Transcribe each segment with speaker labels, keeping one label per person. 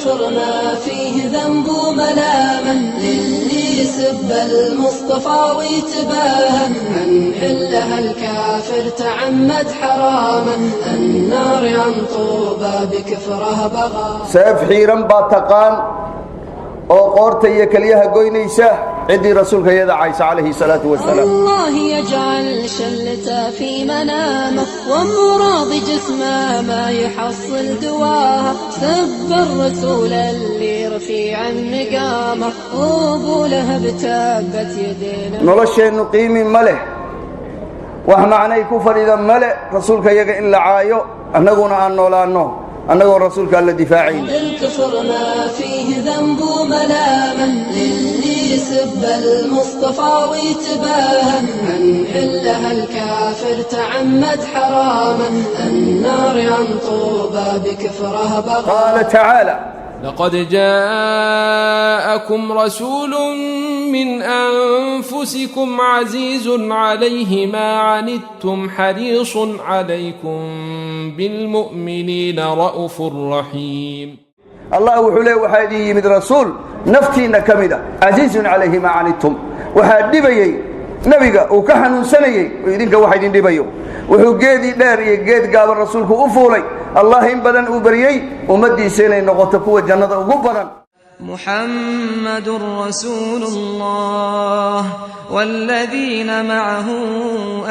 Speaker 1: كفر ما فيه ذنب ملاما للي يسب المصطفى ويتباهى من حلها الكافر تعمد حراما النار عن طوبى بكفره بغى
Speaker 2: سيف حيرا باتقان oo qoorta iyo kaliyaha goynaysa cidii rasuulka yada Aysa alayhi salatu wassalam
Speaker 1: الله يجعل شلته في منامه وامراض جسمه ما يحصل دواها سب الرسول اللي رفيع النقامه وابو لهب تابت يدينا
Speaker 2: nolosheenu qiimi male wax macnay ku fariidan male rasuulka yaga in la caayo annaguna aan noolaano annagoo rasuulka alla difaacin
Speaker 1: الكفر ما فيه ذنب ملاما للي يسب المصطفى ويتباهى من حلها الكافر تعمد حراما النار عن طوبى بكفره بغى
Speaker 2: قال تعالى
Speaker 3: لقد جاءكم رسول من أنفسكم عزيز عليه ما عنتم حريص عليكم بالمؤمنين رؤوف رحيم
Speaker 2: الله وحله وحادي من رسول نفتينا كمدا عزيز عليه ما عنتم وحاد دبيي نبيغا او كحنونسنيي idinka waxa idin dhibayo wuxuu geedi dheer iyo geed gaaban rasuulku u fuulay allah in badan uu bariyay ummadiisa inay noqoto kuwa jannada ugu badan
Speaker 4: محمد رسول الله والذين معه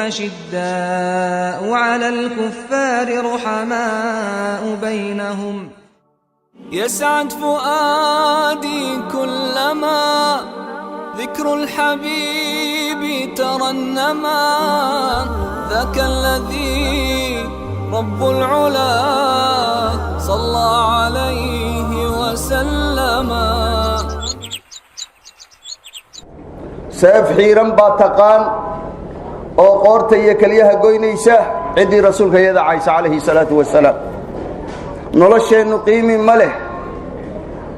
Speaker 4: أشداء على الكفار رحماء بينهم
Speaker 5: يسعد فؤادي كلما ذكر الحبيب ترنما ذاك الذي رب العلا صلى عليه وسلم
Speaker 2: سيف حيرا باتقان oo qoorta iyo kaliyaha goynaysa cidii rasuulka yada Aysa alayhi salatu wassalam nolosheenu qiimi male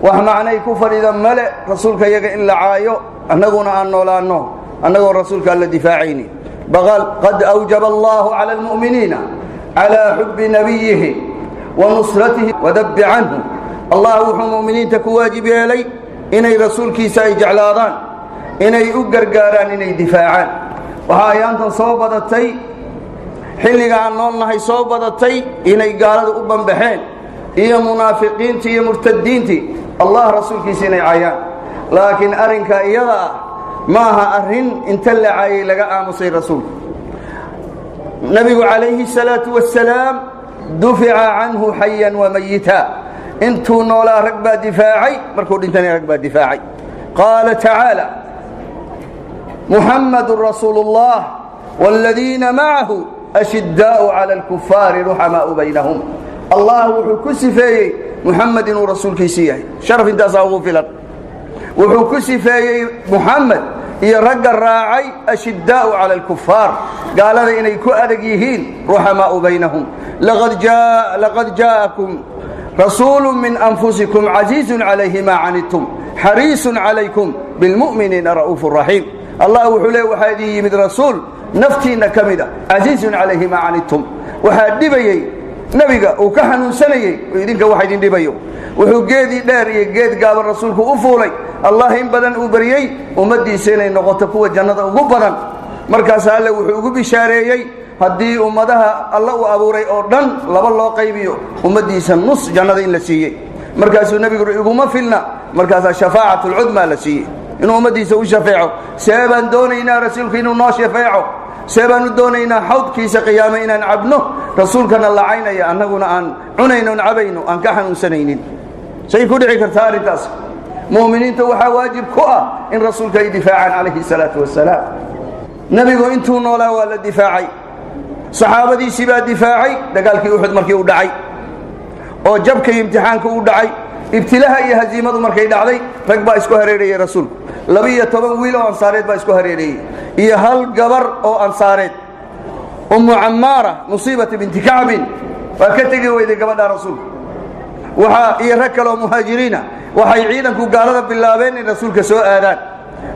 Speaker 2: wax macnay ku fariidan male rasuulka yaga in la caayo annaguna aan noolaano annagoo rasuulka alla difaacini baqal qad awjaba Allahu ala almu'minina ala hubbi nabiyhi wa nusratihi wa dabbi anhu Allah wuxuu mu'miniinta ku waajib yeelay inay rasuulkiisa ay jeclaadaan inay u gargaaraan inay difaacaan waxa ayaantan soo badatay xilliga aan noolnahay soo badatay inay gaalada u banbaxeen iyo munaafiqiinta iyo murtadiinta Allah rasuulkiisa inay caayaan laakiin arinka iyada maaha arin inta la caayay laga aamusay rasuulku nabigu alayhi salatu wassalam dufi'a anhu hayyan wa mayyita intuu noolaa rag baa difaacay markuu dhintana rag baa difaacay qala ta'ala محمد رسول الله والذين معه أشداء على الكفار رحماء بينهم الله وحكسفي محمد رسول كيسيه شرف انت صاغو في الارض وحكسفي محمد يرق الراعي أشداء على الكفار قال هذا إن يكون أدقيهين رحماء بينهم لقد جاءكم رسول من أنفسكم عزيز عليه ما عنتم حريص عليكم بالمؤمنين رؤوف رحيم الله وحله وحادي من رسول نفتينا كمدا عزيز عليه ما عنتم وحاد دبيي نبيغا او كحنونسنيي idinka waxa idin dhibayo wuxuu geedi dheer iyo geed gaaban rasuulku u fuulay allah in badan uu bariyay ummadiisa inay noqoto kuwa jannada ugu badan markaas alle wuxuu ugu bishaareeyay hadii ummadaha alla uu abuuray oo dhan laba loo qaybiyo ummadiisa nus jannada in la siiyay markaasuu nabigu iguma filna markaas shafaacatul udma la siiyay inuu ummadiisa u shafeeco seeban doonaynaa rasuulku inuu noo shafeeco seeban doonaynaa xawdkiisa qiyaamo inaan cabno rasuulkana la caynaya annaguna aan cunayno cabayno aan ka xanuunsanaynin shay ku dhici karta arintaas muuminiinta waxa waajib ku ah in rasuulka ay difaacaan alayhi salatu wassalaam nabigu intuu noolaa waa la difaacay saxaabadiisi baa difaacay dagaalkii Uhud markii uu dhacay oo jabkii imtixaanka uu dhacay ibtilaha iyo haziimadu markay dhacday rag baa isku hareerayay rasuulku 12 wiil oo ansaareed baa isku hareerayay iyo hal gabar oo ansaareed Ammaara musiibat bint Ka'b waa ka tagay wayday gabadha rasuulku waxa iyo rag kale oo muhaajiriina waxay ciidanku gaalada bilaabeen in rasuulka soo aadaan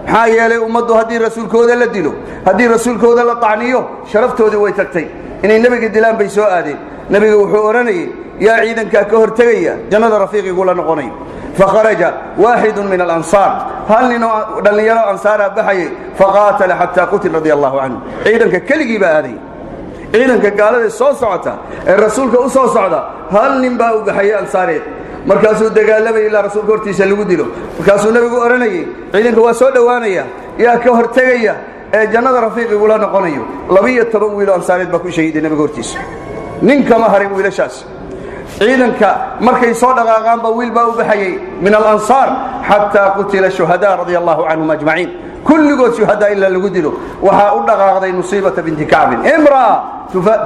Speaker 2: maxaa yeelay ummadu hadii rasuulkooda la dilo hadii rasuulkooda la tacniyo sharaftoodii way tagtay inay nabiga dilaan bay soo aadeen nabiga wuxuu oranayay يا عيدن كهرتجيا جنة رفيقي يقول أنا قني فخرج واحد من الأنصار هل يرى أنصار بحي فقاتل حتى قتل رضي الله عنه عيدا ككلي بهذه عيدا قال الصوص عتا الرسول كأصوص عتا هل نباو بحي أنصاري markaasuu dagaalamay ilaa rasuulka hortiisa lagu dilo markaasuu nabigu oranayay ciidanka waa soo dhawaanaya yaa ka hortagaya ee jannada rafiiqigu la noqonayo 12 wiil ansaareed baa ku shahiiday nabiga hortiisa nin kama harin wiilashaas ciidanka markay soo dhaqaaqaan ba wiil baa u baxayay min al-ansar hatta qutila shuhada radiyallahu anhum ajma'in kulligood shuhada illa lagu dilo waxa u dhaqaaqday nusiibata binti ka'b imra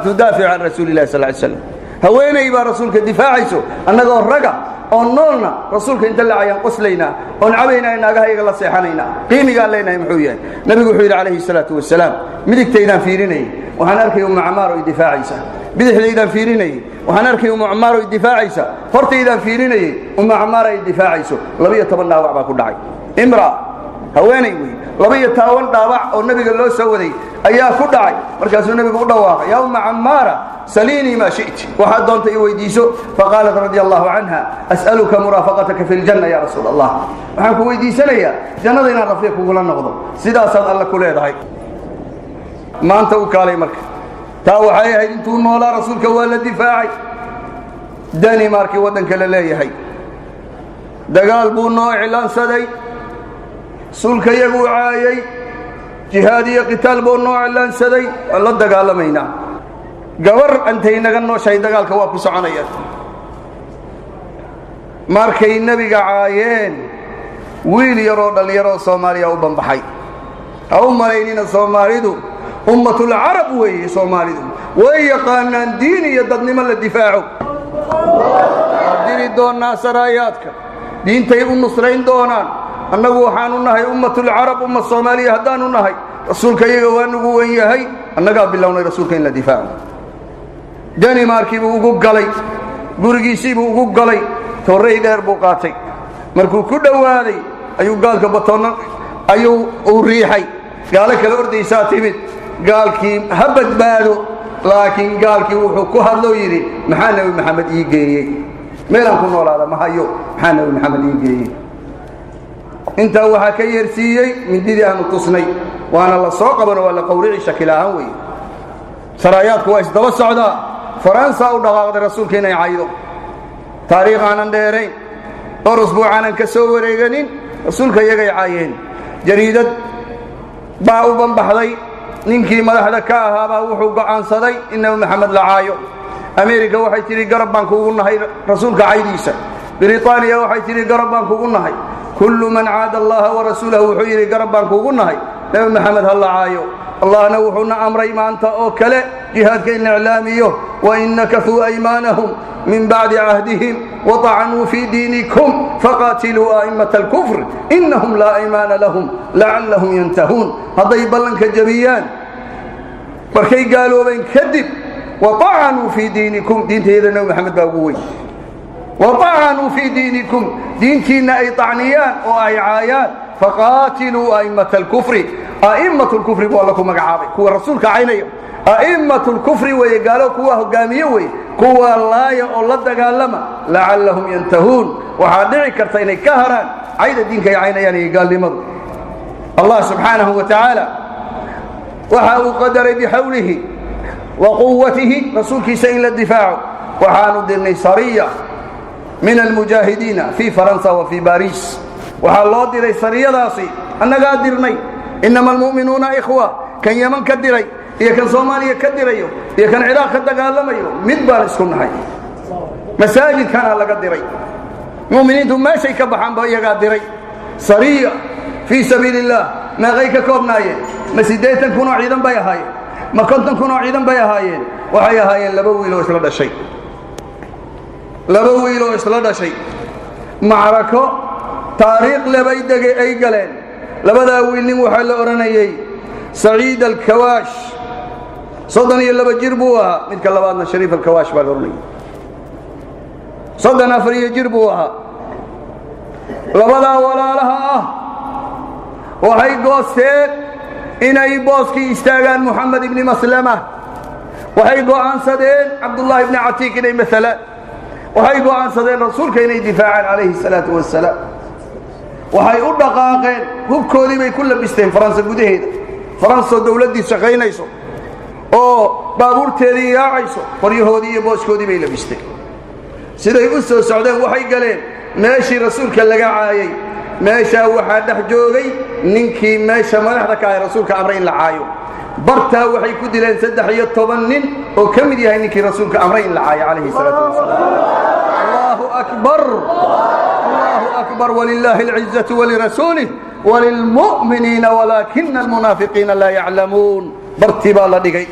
Speaker 2: tudafi an rasuulillahi sallallahu alayhi wasallam haweenay baa rasuulka difaacayso annagoo raga oo noolna rasuulka inta la ayaan qoslayna oo cabayna inaagahayaga la seexanayna qiimiga leenahay muxuu yahay nabigu wuxuu yiri calayhi salaatu wasalaam midigtaydaan fiirinay waxaan arkay Ammar oo difaacaysa bidixdaydaan fiirinay waxaan arkay Ammar oo difaacaysa hortaydaan fiirinay Ammar ay difaacayso 12 dhaawac baa ku dhacay imra haweenay way 12 dhaawac oo nabiga loo soo waday ayaa ku dhacay markaasuu nabigu u dhawaaqay yaa Ammara سليني ما شئت وحد دونت يويديسو فقالت رضي الله عنها أسألك مرافقتك في الجنة يا رسول الله وحنك ويديسنيا جنة رفيق وقول النغض سيدا صد الله كل هاي ما أنت وكالي مرك تاو حي هاي انتو مولا رسولك ولا دفاعي داني ماركي ودنك للي هاي دقال بو نوع إعلان سدي سولك يقو عايي جهادي قتال بو نوع إعلان سدي الله دقال مينا gabar antay naga nooshay dagaalka waa ku soconayaan markay nabiga caayeen wiil yaroo dhalinyaro Soomaaliya u banbaxay aw maleynina Soomaalidu ummatul arab way Soomaalidu way yaqaanaan diin iyo dadnimo la difaaco diri doona saraayadka diintay u nusrayn doonaan annagu waxaan u nahay ummatul arab umma Soomaaliya hadaan u nahay rasuulka iyaga waa nagu weyn yahay annaga bilownay rasuulka in la difaaco dani markii uu ugu galay gurigiisii buu ugu galay torrey dheer buu qaatay markuu ku dhawaaday ayuu gaalka batoon ayuu u riixay gaala kala ordaysaa timid gaalkii habadbaado laakiin gaalkii wuxuu ku hadloo yiri maxaa nabi maxamed ii geeyay meelan ku noolaada ma hayo maxaa nabi maxamed ii geeyay inta waxa ka yeersiiyay mididii aanu tusnay waana la soo qabano wala qowrici shakilaahan way saraayadku waa isdaba socdaa فرنسا ودغاغد رسولكينا يعيدو تاريخ aanan dheerayn oo usbuucaan ka soo wareeganin rasuulka iyaga yaayeen jariidad baa u banbaxday ninkii madaxda ka ahaa wuxuu go'aansaday inuu maxamed la caayo Ameerika waxay tiri garab baan kugu nahay rasuulka caydiisa Britaniya waxay tiri garab baan kugu nahay kullu man aada Allah wa rasuulahu wuxuu yiri garab baan kugu nahay nabi maxamed ha la caayo الله نوحنا أمري ما أنت أوكله جهادك الإعلاميه وإن نكثوا أيمانهم من بعد عهدهم وطعنوا في دينكم فقاتلوا أئمة الكفر إنهم لا أيمان لهم لعلهم ينتهون هذا يبلنك جبيان بركي قالوا بين كذب وطعنوا في دينكم دين تهيدنا محمد باقوي وطعنوا في دينكم دين كينا أي طعنيان وأي عايان فقاتلوا أئمة الكفر أئمة الكفر بقول لكم مقعابي كوا رسولك عيني أئمة الكفر ويقالوا كوا هقاميوي كوا الله يقول دقالما لعلهم ينتهون وحادعي كرتين كهران عيد الدين كي عيني يعني قال لي مضي الله سبحانه وتعالى وحاو قدر بحوله وقوته رسولك سئل الدفاع وحانوا ديني سرية من المجاهدين في فرنسا وفي باريس وحال الله ديري سرية داسي أنا قادرني إنما المؤمنون إخوة كان يمن كدري هي كان صوماليا كدري هي كان عراق كدقالمي مدبار اسكن حي مساجد كان على قدري مؤمنين ثم ما شيء كبحان بها قادري سرية في سبيل الله ما غيك كوبنايين مسجدين كونوا عيدا بها هاي ما كنتم كونوا عيدا بها هايين وحي هايين لبويلو إسلام شيء لبويلو إسلام شيء معركة تاريخ لبيدك أي قلين لبدا ويلني وحال أورانيي سعيد الكواش صدني اللي بجربوها مثل لبادنا شريف الكواش بالورني صدنا فري جربوها لبدا ولا لها وهي قوسين إن أي بوسكي استاغان محمد بن مسلمة وهي قوان سدين عبد الله بن عتيق مثلا وهي عن صديق رسولك إني دفاعا عليه الصلاة والسلام وهي دقاقين هو كودي بي كل بيستين فرنسا قدهيدا فرنسا دولة دي شقينيسو oo baabuurteedii yaacayso qoryahoodii iyo booskoodii bay labisteen siday u soo socdeen waxay galeen meeshii rasuulka laga caayay meesha waxa dhex joogay ninkii meesha madaxda ka ah rasuulka amray in la caayo bartaa waxay ku dileen 13 nin oo kamid yahay ninkii rasuulka amray in la caayo calayhi salaatu wasalaam Allahu akbar Allahu akbar walillahi al-izzatu wa lirasulihi wa lilmu'minina walakinna al-munafiqina la ya'lamun bartibaa la dhigay